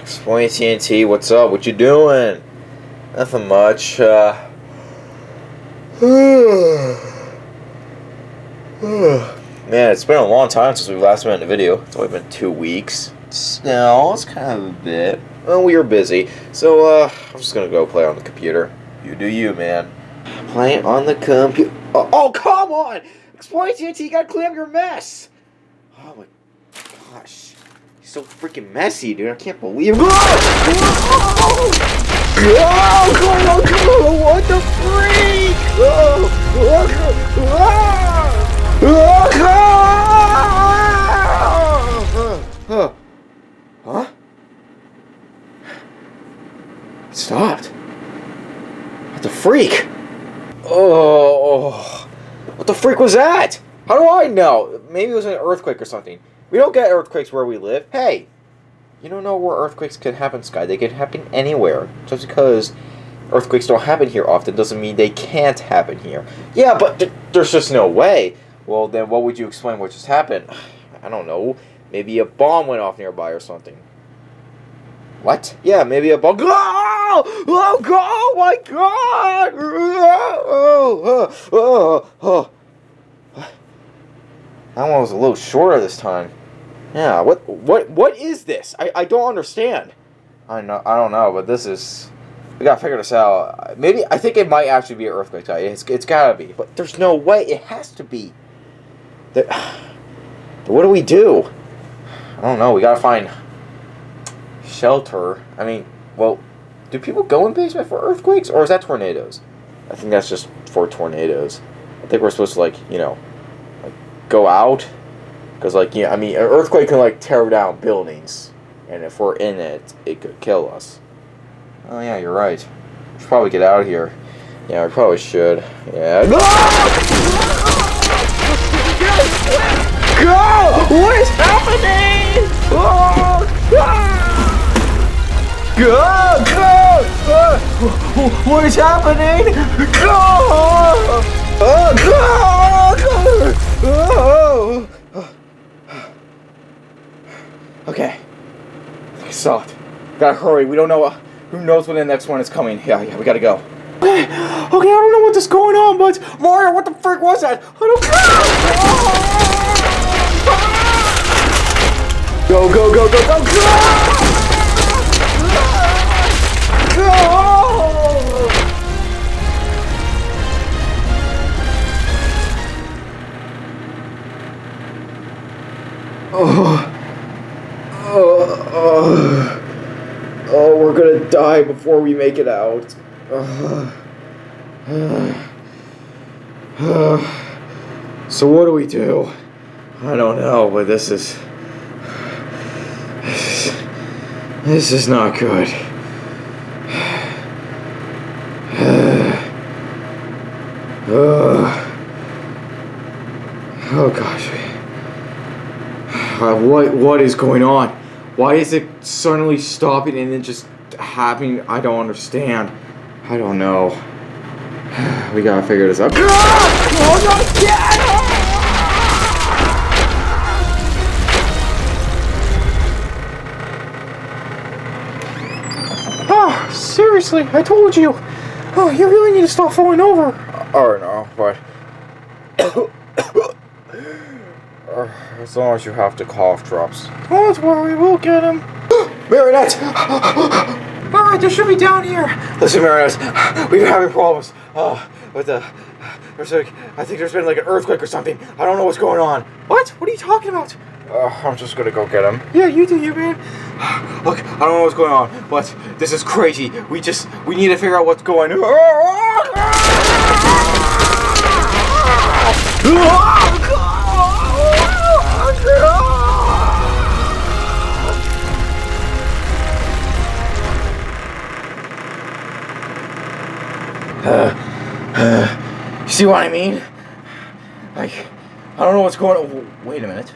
Exploiting TNT, what's up? What you doing? Nothing much. Man, it's been a long time since we last made a video. It's only been 2 weeks. Still, it's kind of a bit. Well, we were busy, so I'm just gonna go play on the computer. You do you, man. Play on the computer. Oh, come on! Exploiting TNT, you gotta clean up your mess. Oh my gosh. So freaking messy, dude. I can't believe it. Oh, what the freak? Huh? It stopped. What the freak? Oh, what the freak was that? How do I know? Maybe it was an earthquake or something. We don't get earthquakes where we live. Hey, you don't know where earthquakes can happen, Sky. They can happen anywhere. Just because earthquakes don't happen here often doesn't mean they can't happen here. Yeah, but there's just no way. Well, then what would you explain what just happened? I don't know. Maybe a bomb went off nearby or something. What? Yeah, maybe a bomb. Oh! Oh my God! That one was a little shorter this time. Yeah, what is this? I don't understand. I don't know, but this is... We gotta figure this out. Maybe, I think it might actually be an earthquake. It's gotta be. But there's no way. It has to be. What do we do? I don't know. We gotta find shelter. I mean, well, do people go in basement for earthquakes? Or is that tornadoes? I think that's just for tornadoes. I think we're supposed to, like, you know, like, go out. Because, like, yeah, I mean, an earthquake can, like, tear down buildings. And if we're in it, it could kill us. Oh, yeah, you're right. We should probably get out of here. Yeah, we probably should. Yeah. Go! What is happening? Oh, go! What is happening? Go! Okay. I saw it. Gotta hurry. We don't know. Who knows when the next one is coming? Yeah, we gotta go. Okay, I don't know what's going on, but Mario, what the frick was that? I don't. Go! Go! Oh, we're gonna die before we make it out. So what do we do? I don't know, but this is not good. Oh gosh. What is going on? Why is it suddenly stopping and then just happening? I don't understand. I don't know. We gotta figure this out. Oh, seriously, I told you. Oh, you really need to stop falling over. Oh no, but as long as you have to cough drops. Don't worry, we'll get him. Marionette! Alright, they should be down here. Listen, Marionette, we've been having problems. With I think there's been like an earthquake or something. I don't know what's going on. What? What are you talking about? I'm just gonna go get him. Yeah, you do you, man. Look, I don't know what's going on, but this is crazy. We need to figure out what's going on. You see what I mean? Like, I don't know what's going on. Wait a minute.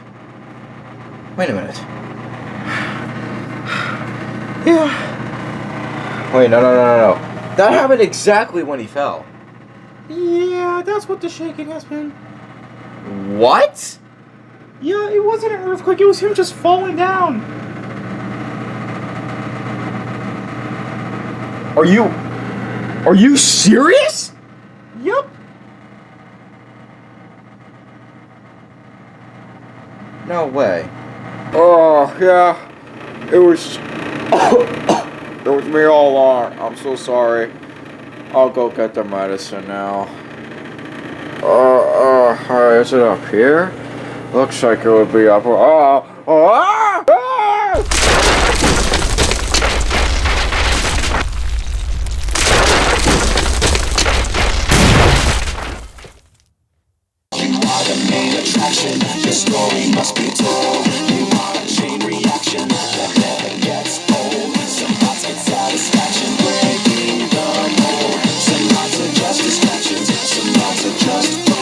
Yeah. Wait, no. That happened exactly when he fell. Yeah, that's what the shaking has been. What? Yeah, it wasn't an earthquake, it was him just falling down. Are you serious? Yup. No way. Oh, yeah. It was... It was me all along. I'm so sorry. I'll go get the medicine now. Is it up here? Looks like it would be up... The story must be told. You want a chain reaction that never gets old. Some thoughts get satisfaction breaking the mold. Some thoughts are just distractions. Some thoughts are just